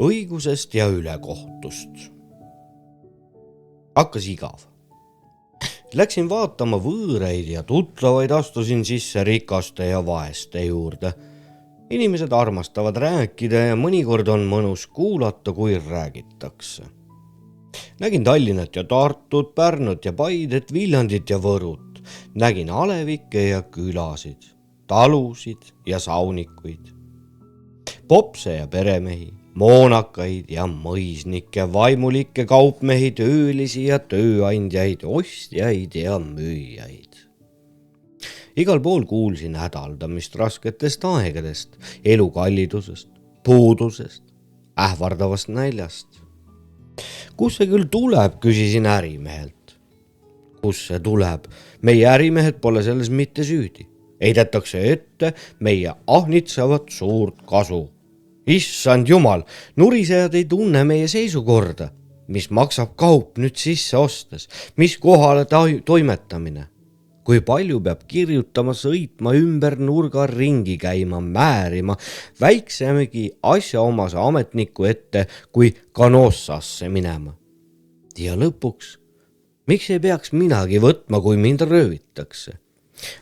Õigusest ja ülekohtust. Hakkas igav. Läksin vaatama võõraid ja tuttavaid, astusin sisse rikaste ja vaeste juurde. Inimesed armastavad rääkida ja mõnikord on mõnus kuulata, kui räägitakse. Nägin Tallinnat ja Tartut, Pärnut ja Paidet, Viljandit ja Võrut. Nägin alevikke ja külasid, talusid ja saunikuid, popse ja peremehi, moonakaid ja mõisnikke, vaimulikke, kaupmehi, töölisi ja tööandjaid, ostjaid ja müüjaid. Igal pool kuulsin hädaldamist rasketest aegadest, elukallidusest, puudusest, ähvardavast näljast. Kus see küll tuleb, küsisin ärimehelt. Kus see tuleb? Meie ärimehed pole selles mitte süüdi. Heidetakse ette meie ahnitsevat suurt kasu. Issand jumal, nurisejad ei tunne meie seisukorda, mis maksab kaup nüüd sisse ostes, mis kohale toimetamine. Kui palju peab kirjutama, sõitma, ümber nurga ringi käima, määrima, väiksemegi asjaomase ametniku ette kui Canossasse minema. Ja lõpuks, miks ei peaks minagi võtma, kui mind röövitakse?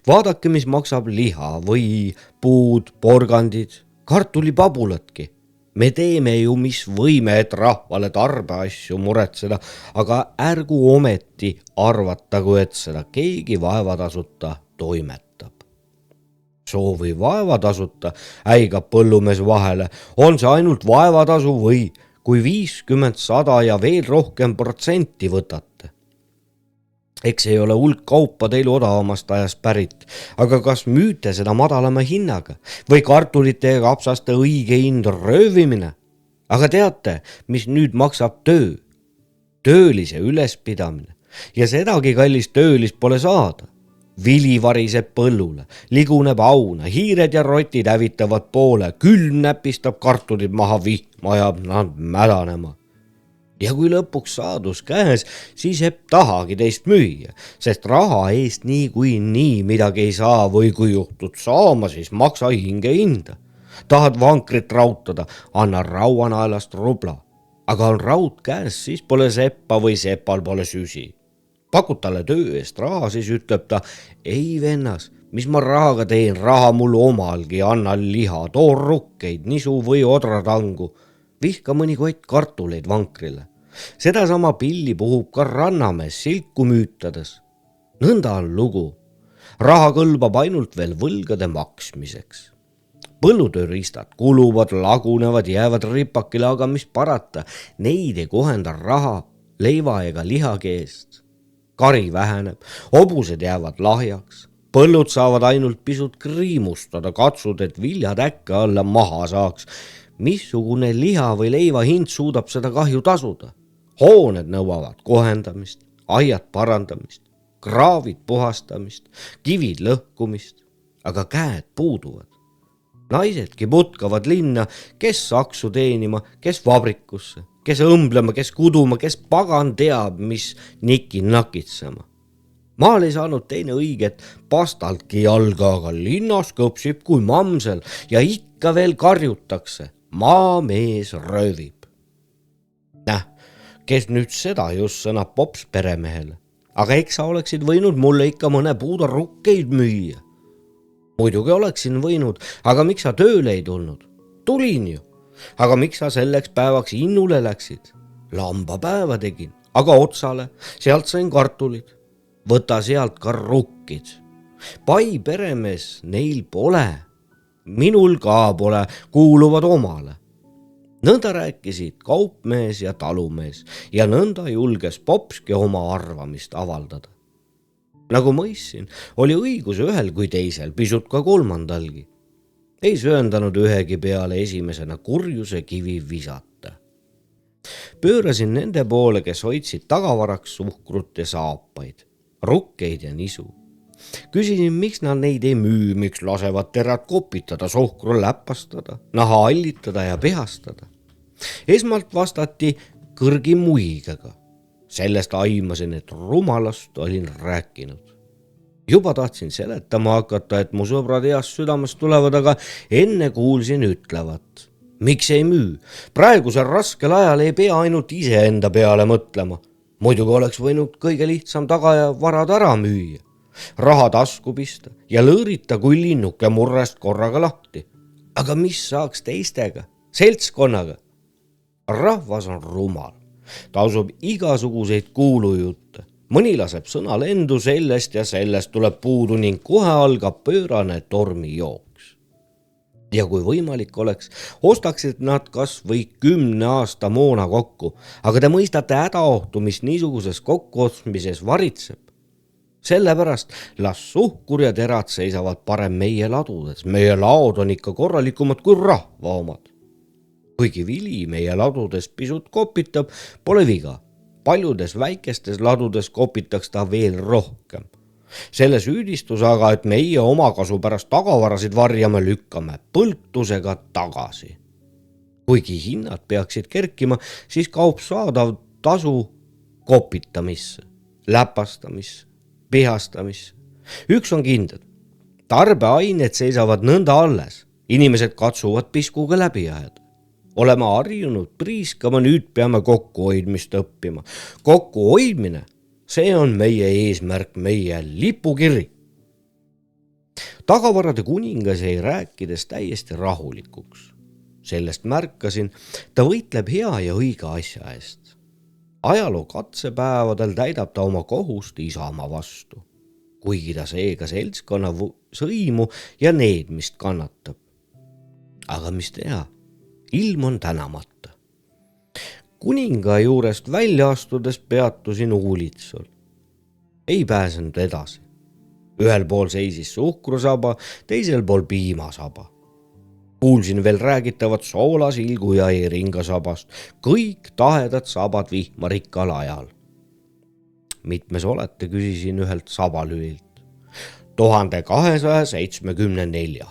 Vaadake, mis maksab liha või puud, porgandid, kartulipabulatki. Me teeme ju, mis võime, et rahvale tarbeasju muretseda, aga ärgu ometi arvatagu, et seda keegi vaevatasuta toimetab. Soovi vaevatasuta äigab põllumees vahele, on see ainult vaevatasu või kui 50, 100 ja veel rohkem protsenti võtate. Eks ei ole hulk kaupa teil odavamast ajast pärit, aga kas müüte seda madalama hinnaga või kartulite ja kapsaste õige hind röövimine? Aga teate, mis nüüd maksab töö? Töölise ülespidamine ja sedagi kallist töölist pole saada. Vili variseb põllule, liguneb auna, hiired ja rotid hävitavad poole, külm näpistab kartulid maha, vihma ajab nad mädanema. Ja kui lõpuks saadus käes, siis ei tahagi teist müüa, sest raha eest nii midagi ei saa või kui juhtud saama, siis maksa hinge hinda. Tahad vankrit rautada, anna rauanaelast rubla, aga on raud käes, siis pole seppa või sepal pole süsi. Pakud talle töö eest raha, siis ütleb ta, ei vennas, mis ma rahaga teen, raha mul omalgi, anna liha, too rukkeid, nisu või odratangu, vihka mõni kott kartuleid vankrile. Sedasama pilli puhub ka rannamees silku müütades. Nõnda on lugu. Raha kõlbab ainult veel võlgade maksmiseks. Põllutööriistad kuluvad, lagunevad, jäävad ripakile, aga mis parata, neid ei kohenda raha, leiva ega lihagi eest. Kari väheneb, hobused jäävad lahjaks, põllud saavad ainult pisut kriimustada, katsud, et viljad äkka alla maha saaks. Missugune liha või leiva hind suudab seda kahju tasuda? Hooned nõuavad kohendamist, aiad parandamist, kraavid puhastamist, kivid lõhkumist, aga käed puuduvad. Naisedki putkavad linna, kes saksu teenima, kes vabrikusse, kes õmblema, kes kuduma, kes pagan teab, mis niki nakitsema. Maal ei saanud teine õiget pastaltki jalga, aga linnas kõpsib kui mamsel ja ikka veel karjutakse, maamees röövib. Kes nüüd seda just sõnab pops peremehele, aga eks sa oleksid võinud mulle ikka mõne puuda rukkeid müüa. Muidugi oleksin võinud, aga miks sa tööle ei tulnud? Tulin ju, aga miks sa selleks päevaks innule läksid? Lambapäeva tegin, aga otsale, sealt sain kartulid. Võta sealt ka rukkid. Pai peremees neil pole, minul ka pole, kuuluvad omale. Nõnda rääkisid kaupmees ja talumees ja nõnda julges popski oma arvamist avaldada. Nagu mõistsin, oli õigus ühel kui teisel, pisut ka kolmandalgi. Ei sööndanud ühegi peale esimesena kurjuse kivi visata. Pöörasin nende poole, kes hoidsid tagavaraks suhkrut ja saapaid, rukkeid ja nisu. Küsisin, miks nad neid ei müü, miks lasevad terad kopitada, suhkru läpastada, naha hallitada ja pehastada. Esmalt vastati kõrgi muigega. Sellest aimasin, et rumalast olin rääkinud. Juba tahtsin seletama hakata, et mu sõbrad heast südamest tulevad, aga enne kuulsin ütlevat. Miks ei müü? Praegusel raskel ajal ei pea ainult iseenda peale mõtlema. Muidugi oleks võinud kõige lihtsam taga ja varad ära müüa. Raha tasku pista ja lõõrita kui linnuke murrest korraga lahti. Aga mis saaks teistega? Seltskonnaga? Rahvas on rumal. Ta usub igasuguseid kuulujutte. Mõni laseb sõna lendu, sellest ja sellest tuleb puudu ning kohe algab pöörane tormijooks. Ja kui võimalik oleks, ostaksid nad kas või 10 aasta moona kokku, aga te mõistate hädaohtu, mis niisuguses kokkuotsmises varitseb. Sellepärast las suhkur ja terad seisavad parem meie ladudes. Meie laod on ikka korralikumad kui rahva omad. Kuigi vili meie ladudes pisut kopitab, pole viga. Paljudes väikestes ladudes kopitaks ta veel rohkem. Selle süüdistus aga, et meie omakasu pärast tagavarasid varjame, lükkame põltusega tagasi. Kuigi hinnad peaksid kerkima, siis kaob saadav tasu kopitamisse, läpastamisse, pehastamisse. Üks on kindel. Tarbeained seisavad nõnda alles. Inimesed katsuvad piskuga läbi ajada. Oleme harjunud priiskama, nüüd peame kokkuhoidmist õppima. Kokkuhoidmine, see on meie eesmärk, meie lipukiri. Tagavarade kuningas jäi rääkides täiesti rahulikuks. Sellest märkasin, ta võitleb hea ja õige asja eest. Ajaloo katsepäevadel täidab ta oma kohust isamaa vastu, kuigi ta seega seltskonna sõimu ja needmist kannatab. Aga mis teha? Ilm on tänamata. Kuninga juurest välja astudes peatusin Uulitsol. Ei pääsenud edasi. Ühel pool seisis suhkrusaba, teisel pool piimasaba. Kuulsin veel räägitavat soolasilgu ja eringasabast. Kõik tahedad sabad vihmarikkal ajal. Mitmes olete, küsisin ühelt sabalülilt. 1274.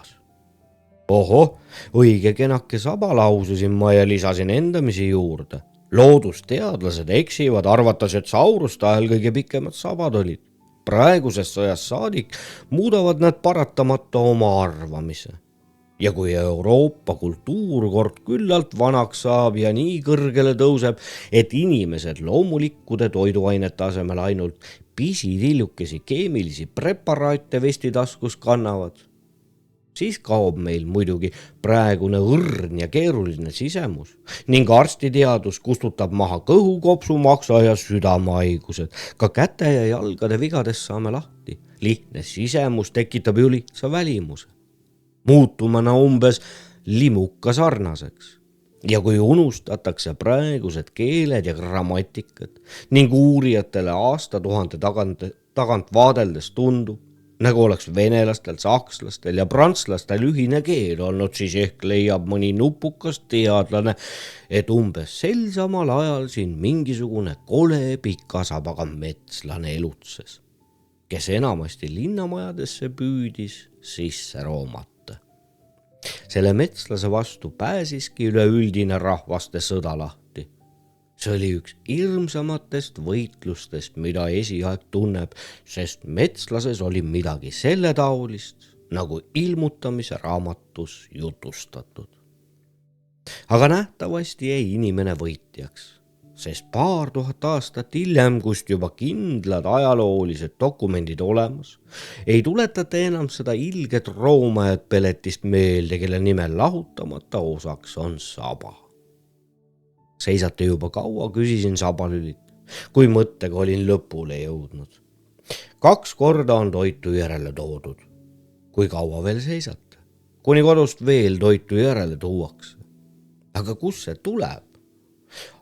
Oho, õige kenake saba, laususin ma ja lisasin endamisi juurde. Loodusteadlased eksivad, arvates, et sauruste ajal kõige pikemad sabad olid. Praegusest sõjast saadik muudavad nad paratamata oma arvamise. Ja kui Euroopa kultuur kord küllalt vanaks saab ja nii kõrgele tõuseb, et inimesed loomulikkude toiduainete asemel ainult pisitillukesi keemilisi preparaate vestitaskus kannavad, siis kaob meil muidugi praegune õrn ja keeruline sisemus ning arstiteadus kustutab maha kõhukopsu, maksa ja südamehaigused. Ka käte ja jalgade vigadest saame lahti. Lihtne sisemus tekitab ju lihtsa välimuse. Muutumana umbes limuka sarnaseks. Ja kui unustatakse praegused keeled ja grammatikad ning uurijatele aastatuhande tagant vaadeldes tundub, nagu oleks venelastel, sakslastel ja prantslastel ühine keel olnud, siis ehk leiab mõni nupukas teadlane, et umbes sel samal ajal siin mingisugune kole pika sabaga metslane elutses, kes enamasti linnamajadesse püüdis sisse roomata. Selle metslase vastu pääsiski üleüldine rahvaste sõda lahti. See oli üks hirmsamatest võitlustest, mida esiaeg tunneb, sest metslases oli midagi selle taolist, nagu ilmutamise raamatus jutustatud. Aga nähtavasti jäi inimene võitjaks, sest 2000 aastat hiljem, kust juba kindlad ajaloolised dokumendid olemas, ei tuletata enam seda ilget roomajat peletist meelde, kelle nimel lahutamata osaks on saba. Seisate juba kaua, küsisin sabalülit, kui mõttega olin lõpule jõudnud. 2 korda on toitu järele toodud. Kui kaua veel seisate? Kuni kodust veel toitu järele tuuakse. Aga kus see tuleb?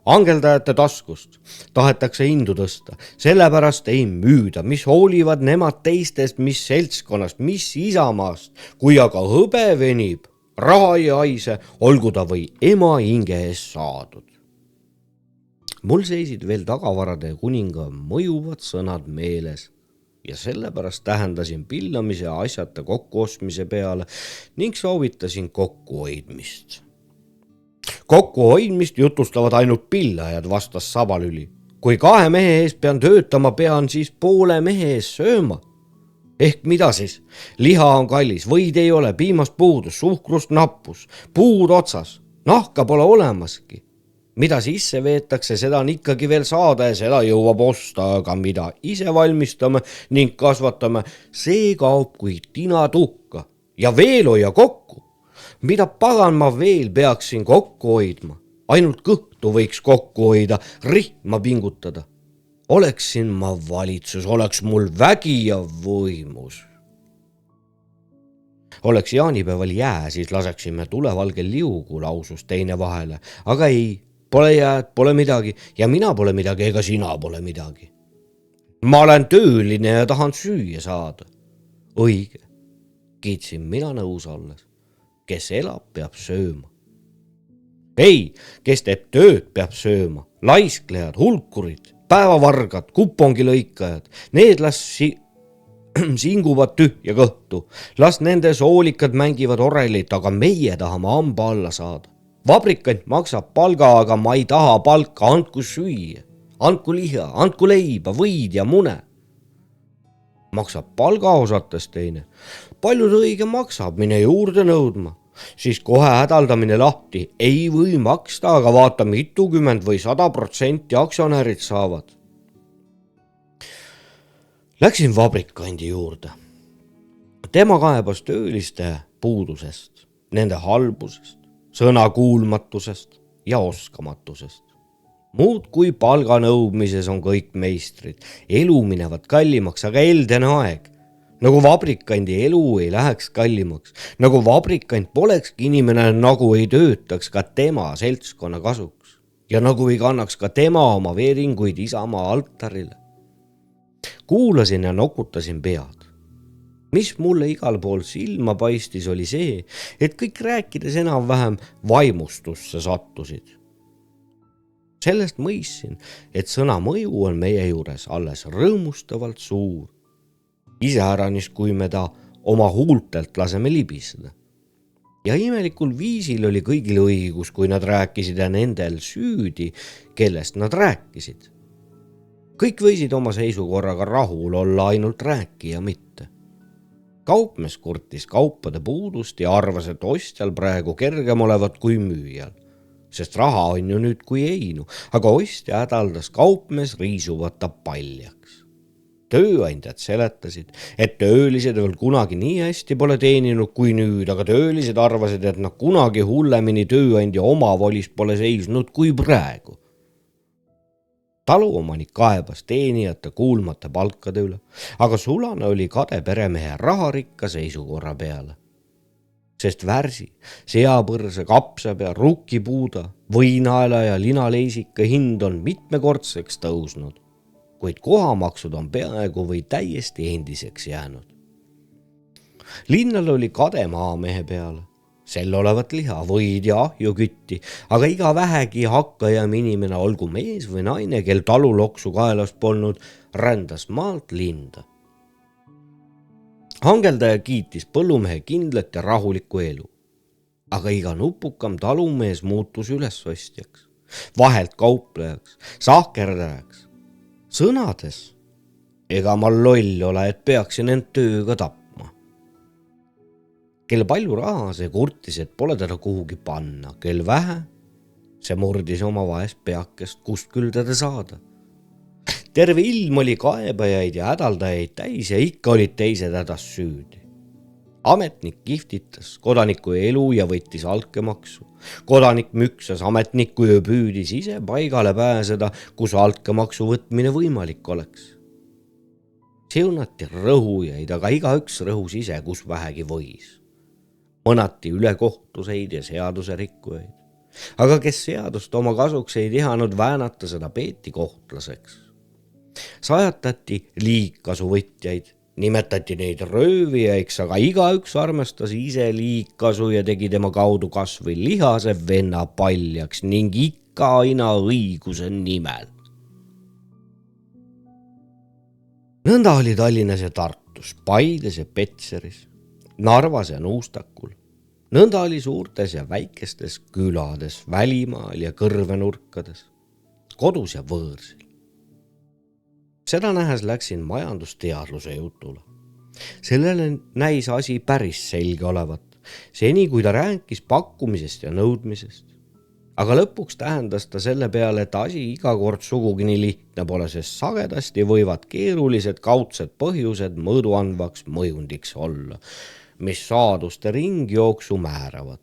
Angeldajate taskust tahetakse hindu tõsta, sellepärast ei müüda, mis hoolivad nemad teistest, mis seltskonnast, mis isamaast, kui aga hõbe venib, raha ei haise, olgu ta või ema hinge eest saadud. Mul seisid veel tagavarade kuninga mõjuvad sõnad meeles ja sellepärast tähendasin pillamise ja asjata kokkuostmise peale ning soovitasin kokkuhoidmist. Kokkuhoidmist jutustavad ainult pillajad, vastas Sabalüli. Kui 2 mehe ees pean töötama, pean siis poole mehe ees sööma. Ehk mida siis? Liha on kallis, võid ei ole, piimast puudus, suhkrust nappus, puud otsas, nahka pole olemaski. Mida sisse veetakse, seda on ikkagi veel saada ja seda jõuab osta, aga mida ise valmistame ning kasvatame, see kaob kui tina tuhka ja veel hoia kokku. Mida pagan ma veel peaksin kokku hoidma? Ainult kõhtu võiks kokku hoida, rihma pingutada. Oleksin ma valitsus, oleks mul vägi ja võimus. Oleks jaanipäeval jää, siis laseksime tulevalgel liugu, lausus teine vahele, aga ei. Pole jääd, pole midagi ja mina pole midagi ega sina pole midagi. Ma olen tööline ja tahan süüa saada. Õige, kiitsin mina nõus olles. Kes elab, peab sööma. Ei, kes teeb tööd, peab sööma. Laisklejad, hulkurid, päevavargad, kupongilõikajad, need las singuvad tühja kõhtu. Las nende soolikad mängivad orelit, aga meie tahame hamba alla saada. Vabrikant maksab palga, aga ma ei taha palka, andku süüa, andku liha, andku leiba, võid ja mune. Maksab palga, osates teine. Palju ta õige maksab, mine juurde nõudma. Siis kohe hädaldamine lahti, ei või maksta, aga vaata 50 või 100% aktsionärid saavad. Läksin vabrikandi juurde. Tema kaebas tööliste puudusest, nende halbusest, sõnakuulmatusest ja oskamatusest. Muud kui palga nõudmises on kõik meistrid. Elu minevad kallimaks, aga eldene aeg. Nagu vabrikandi elu ei läheks kallimaks. Nagu vabrikant polekski inimene, nagu ei töötaks ka tema seltskonna kasuks. Ja nagu ei kannaks ka tema oma veeringuid isamaa altarile. Kuulasin ja nokutasin pead. Mis mulle igal pool silma paistis oli see, et kõik rääkides enam-vähem vaimustusse sattusid. Sellest mõistsin, et sõna mõju on meie juures alles rõõmustavalt suur. Iseäranis, kui me ta oma huultelt laseme libiseda. Ja imelikul viisil oli kõigil õigus, kui nad rääkisid ja nendel süüdi, kellest nad rääkisid. Kõik võisid oma seisukorraga rahul olla, ainult rääkija mitte. Kaupmees kurtis kaupade puudust ja arvas, et ostjal praegu kergem olevat kui müüjal, sest raha on ju nüüd kui einu, aga ostja hädaldas kaupmees riisuvata paljaks. Tööandjad seletasid, et töölised veel kunagi nii hästi pole teeninud kui nüüd, aga töölised arvasid, et nad kunagi hullemini tööandja omavolis pole seisnud kui praegu. Taluomanik kaebas teenijate kuulmata palkade üle, aga sulane oli kade peremehe raharikka seisukorra peale. Sest värsi, seapõrse, kapsapea, rukkipuuda, võinaela ja linaleisika hind on mitmekordseks tõusnud, kuid kohamaksud on peaaegu või täiesti endiseks jäänud. Linnal oli kade maamehe peale. Sel olevat liha, võid ja ahju kütti, aga iga vähegi hakkajaam inimene, olgu mees või naine, kel taluloksu kaelast polnud, rändas maalt linda. Angeldaja kiitis põllumehe kindlat ja rahulikku elu, aga iga nupukam talumees muutus ülesostjaks, vahelt kauplejaks, sahkerdajaks. Sõnades, ega ma loll ole, et peaksin end tööga tapma. Kel palju raha, see kurtis, et pole teda kuhugi panna. Kel vähe, see murdis oma vaest peakest, kust küll teda saada. Terve ilm oli kaebajaid ja hädaldajaid täis ja ikka olid teised hädas süüdi. Ametnik kihvtitas kodaniku elu ja võttis altkäemaksu. Kodanik müksas ametnikku ja püüdis ise paigale pääseda, kus altkäemaksu võtmine võimalik oleks. Seunati rõhujaid, aga igaüks rõhus ise, kus vähegi võis. Mõnati ülekohtuseid ja seaduse rikkujaid. aga kes seadust oma kasuks ei tihanud väänata, seda peeti kohtlaseks. Sajatati liigkasuvõtjaid, nimetati neid röövijaiks, aga igaüks armastas ise liigkasu ja tegi tema kaudu kas või lihase venna paljaks ning ikka aina õiguse nimel. Nõnda oli Tallinnas ja Tartus, Paides ja Petseris, Narvas ja Nuustakul. Nõnda oli suurtes ja väikestes külades, välimaal ja kõrvenurkades, kodus ja võõrsil. Seda nähes läksin majandusteadluse jutule. Sellele näis asi päris selge olevat, seni kui ta rääkis pakkumisest ja nõudmisest. Aga lõpuks tähendas ta selle peale, et asi iga kord sugugi nii lihtne pole, sest sagedasti võivad keerulised kaudsed põhjused mõõduandvaks mõjundiks olla, mis saaduste ringjooksu määravad.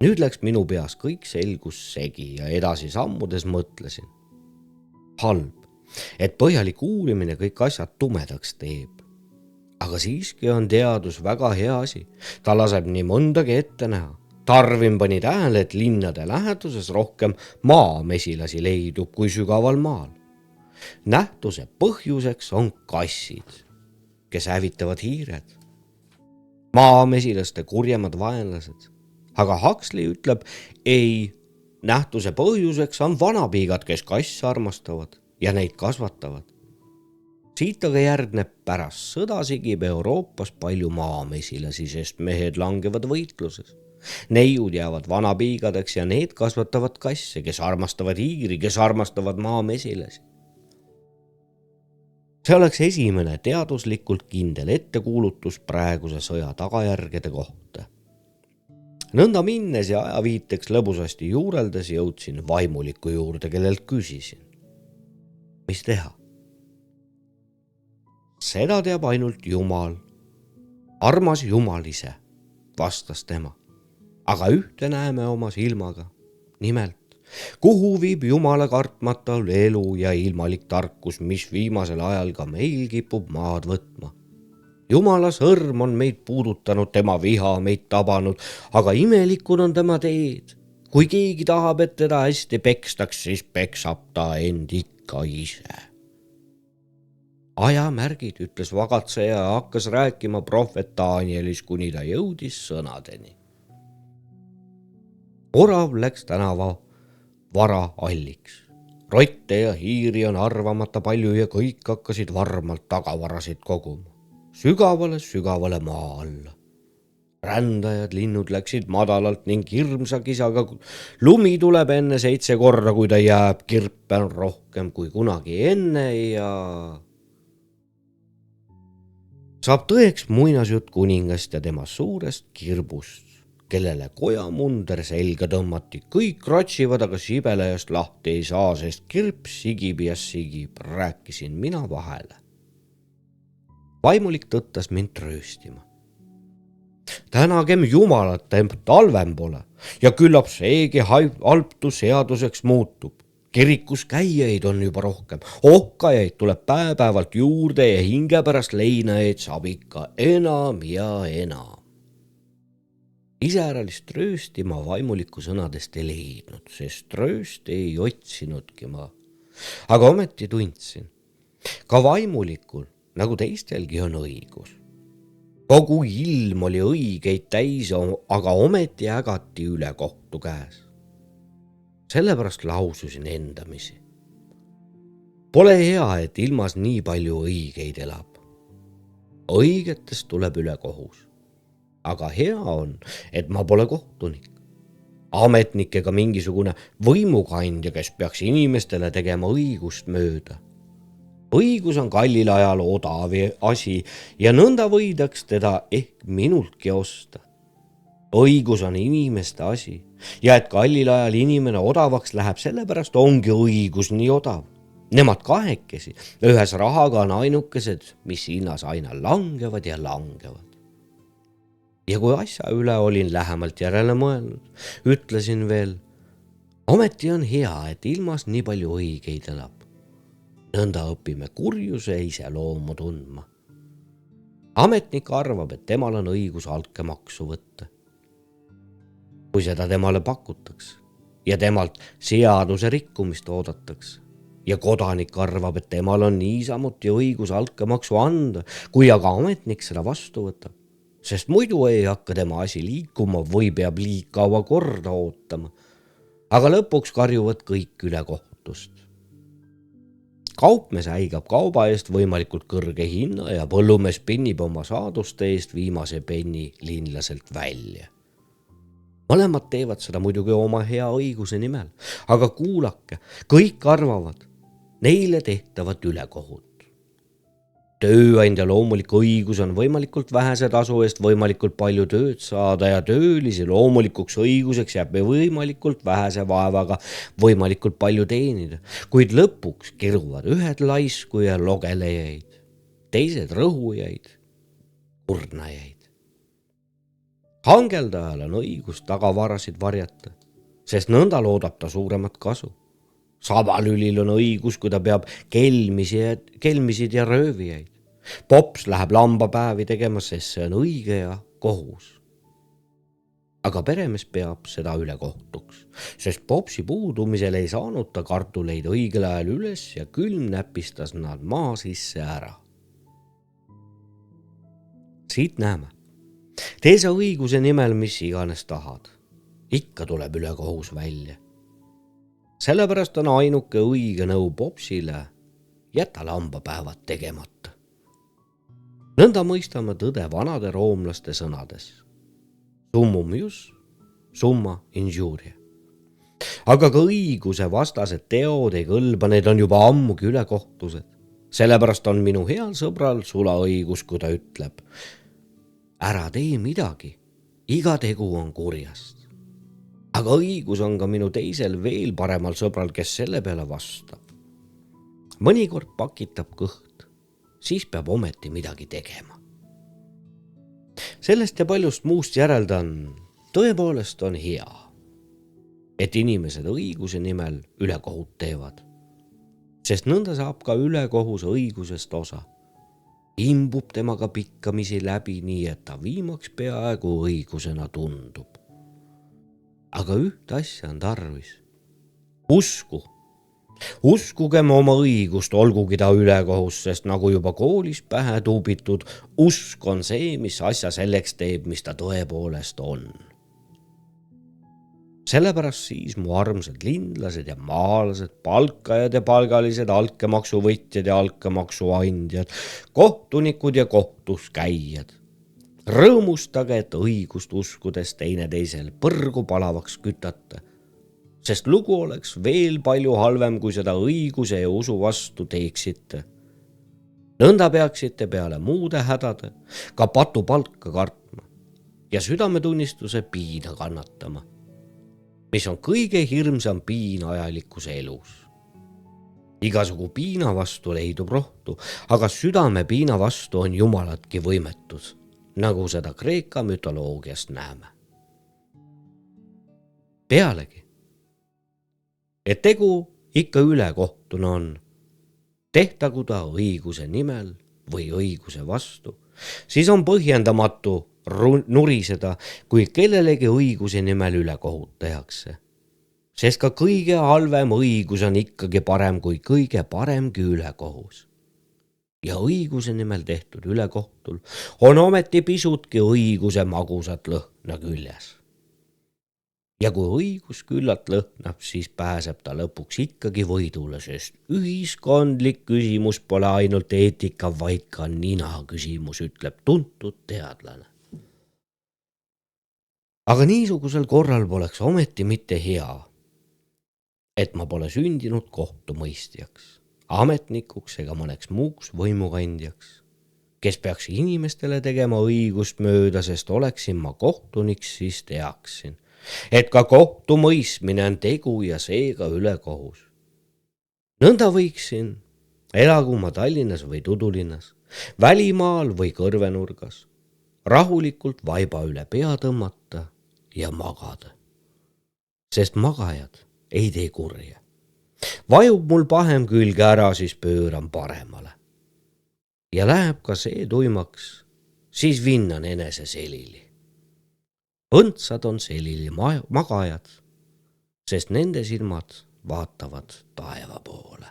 Nüüd läks minu peas kõik selgus segi ja edasi sammudes mõtlesin. Halb, et põhjalik uurimine kõik asjad tumedaks teeb. Aga siiski on teadus väga hea asi. Ta laseb nii mõndagi ette näha. Tarvin pani tähele, et linnade läheduses rohkem maamesilasi leidub kui sügaval maal. Nähtuse põhjuseks on kassid, kes hävitavad hiired. Maamesilaste kurjemad vaenlased. Aga Huxley ütleb, ei, nähtuse põhjuseks on vanapiigad, kes kasse armastavad ja neid kasvatavad. Siit aga järgneb pärast sõda sigib Euroopas palju maamesilasi, sest mehed langevad võitluses. Neiud jäävad vanapiigadeks ja need kasvatavad kasse, kes armastavad hiiri, kes armastavad maamesilasi. See oleks esimene teaduslikult kindel ettekuulutus praeguse sõja tagajärgede kohta. Nõnda minnes ja ajaviiteks lõbusasti juureldes jõudsin vaimuliku juurde, kellelt küsisin. Mis teha? Seda teab ainult Jumal. Armas Jumal ise, vastas tema. Aga ühte näeme oma silmaga. Nimelt, kuhu viib Jumala kartmata elu ja ilmalik tarkus, mis viimasel ajal ka meil kipub maad võtma. Jumala sõrm on meid puudutanud, tema viha meid tabanud, aga imelikud on tema teed. Kui keegi tahab, et teda hästi pekstaks, siis peksab ta end ikka ise. Ajamärgid, ütles vagatseja ja hakkas rääkima prohvet Danielis, kuni ta jõudis sõnadeni. Orav läks tänava vara alliks. Rotte ja hiiri on arvamata palju ja kõik hakkasid varmalt tagavarasid koguma. Sügavale maa alla. Rändajad linnud läksid madalalt ning hirmsa kisaga. Lumi tuleb enne 7 korda, kui ta jääb, kirpe on rohkem kui kunagi enne ja saab tõeks muinasjutt kuningast ja tema suurest kirbust, kellele kojamunder selga tõmmati. Kõik ratsivad, aga sibelejast lahti ei saa, sest kirp sigib ja sigib, rääkisin mina vahele. Vaimulik tõttas mind trööstima. Tänagem Jumalat, talvem pole ja küllap seegi halptu seaduseks muutub. Kirikus käijaid on juba rohkem, ohkajaid tuleb päev-päevalt juurde ja hinge pärast leinajaid saab ikka enam ja enam. Iseäralist tröösti ma vaimuliku sõnadest ei leidnud, sest tröösti ei otsinudki ma. Aga ometi tundsin, ka vaimulikul, nagu teistelgi, on õigus. Kogu ilm oli õigeid täis, aga ometi ägati üle kohtu käes. Sellepärast laususin endamisi. Pole hea, et ilmas nii palju õigeid elab. Õigetest tuleb üle kohus. Aga hea on, et ma pole kohtunik. Ametnik ega mingisugune võimukandja, kes peaks inimestele tegema õigust mööda. Õigus on kallil ajal odav asi ja nõnda võidaks teda ehk minultki osta. Õigus on inimeste asi ja et kallil ajal inimene odavaks läheb, sellepärast ongi õigus nii odav. Nemad kahekesi ühes rahaga on ainukesed, mis hinnas aina langevad ja langevad. Ja kui asja üle olin lähemalt järele mõelnud, ütlesin veel, ometi on hea, et ilmas nii palju õigeid elab. Nõnda õpime kurjuse iseloomu tundma. Ametnik arvab, et temal on õigus altkäemaksu võtta. kui seda temale pakutakse ja temalt seaduse rikkumist oodatakse. Ja kodanik arvab, et temal on niisamuti õigus altkäemaksu anda, kui aga ametnik seda vastu võtab, sest muidu ei hakka tema asi liikuma või peab liig kaua korda ootama. Aga lõpuks karjuvad kõik üle kohtust. Kaupmees äigab kauba eest võimalikult kõrge hinna ja põllumees pinnib oma saaduste eest viimase penni linlaselt välja. Mõlemad teevad seda muidugi oma hea õiguse nimel, aga kuulake, kõik arvavad neile tehtavat ülekohut. Tööandja loomulik õigus on võimalikult vähese tasu eest võimalikult palju tööd saada ja töölisi loomulikuks õiguseks jääb võimalikult vähese vaevaga võimalikult palju teenida, kuid lõpuks kiruvad ühed laisku ja logelejaid, teised rõhujaid, kurnajaid. Hangeldajal on õigus tagavarasid varjata, sest nõnda loodab ta suuremat kasu. Sabalülil on õigus, kui ta peab kelmisid ja röövijaid. Pops läheb lambapäevi tegema, sest see on õige ja kohus. Aga peremees peab seda ülekohtuks, sest popsi puudumisel ei saanud ta kartuleid õigel ajal üles ja külm näpistas nad maa sisse ära. Siit näeme. Tee sa õiguse nimel, mis iganes tahad. Ikka tuleb ülekohus välja. Sellepärast on ainuke õige nõu popsile, jäta lambapäevad tegemata. Nõnda mõistame tõde vanade roomlaste sõnades. Summum jus, summa injuria. Aga ka õiguse vastased teod ei kõlba, need on juba ammugi ülekohtused. Sellepärast on minu heal sõbral sula õigus, kui ta ütleb, ära tee midagi, iga tegu on kurjast. Aga õigus on ka minu teisel veel paremal sõbral, kes selle peale vastab. Mõnikord pakitab kõht, siis peab ometi midagi tegema. Sellest ja paljust muust järeldan, tõepoolest on hea, et inimesed õiguse nimel ülekohut teevad, sest nõnda saab ka ülekohus õigusest osa. Imbub temaga pikkamisi läbi nii, et ta viimaks peaaegu õigusena tundub. Aga üht asja on tarvis. Usku. Uskugem oma õigust, olgugi ta ülekohus, sest nagu juba koolis pähe tuubitud, usk on see, mis asja selleks teeb, mis ta tõepoolest on. Sellepärast siis mu armsad linlased ja maalased, palkajad ja palgalised, altkäemaksuvõtjad ja altkäemaksuandjad, kohtunikud ja kohtuskäijad. Rõõmustage, et õigust uskudes teineteisel põrgu palavaks kütate, sest lugu oleks veel palju halvem, kui seda õiguse ja usu vastu teeksite. Nõnda peaksite peale muude hädade ka patupalka kartma ja südametunnistuse piina kannatama, mis on kõige hirmsam piin ajalikkuse elus. Igasugu piina vastu leidub rohtu, aga südame piina vastu on jumalatki võimetud, nagu seda Kreeka mütoloogiast näeme. Pealegi, et tegu ikka ülekohtuna on, tehtagu ta õiguse nimel või õiguse vastu, siis on põhjendamatu nuriseda, kui kellelegi õiguse nimel ülekohut tehakse. Sest ka kõige halvem õigus on ikkagi parem kui kõige paremgi ülekohus. Ja õiguse nimel tehtud ülekohtul on ometi pisutki õiguse magusat lõhna küljes. Ja kui õigus küllalt lõhnab, siis pääseb ta lõpuks ikkagi võidule, sest ühiskondlik küsimus pole ainult eetika, vaid ka nina küsimus, ütleb tuntud teadlane. Aga niisugusel korral poleks ometi mitte hea, et ma pole sündinud kohtumõistjaks, ametnikuks ega mõneks muuks võimukandjaks, kes peaks inimestele tegema õigust mööda, sest oleksin ma kohtuniks, siis teaksin, et ka kohtumõistmine on tegu ja seega ülekohus. Nõnda võiksin, elagu ma Tallinnas või Tudulinnas, välimaal või kõrvenurgas, rahulikult vaiba üle pea tõmmata ja magada, sest magajad ei tee kurja. Vajub mul pahem külg ära, siis pööran paremale. Ja läheb ka see tuimaks, siis vinnan enese selili. õndsad on selili magajad, sest nende silmad vaatavad taeva poole.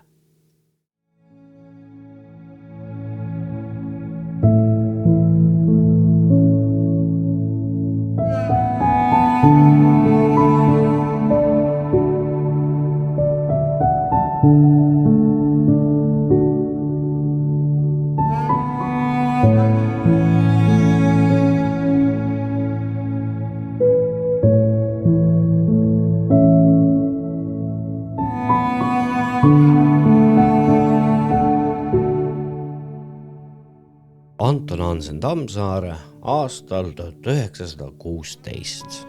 Anton Hansen Tammsaare aastal 1916.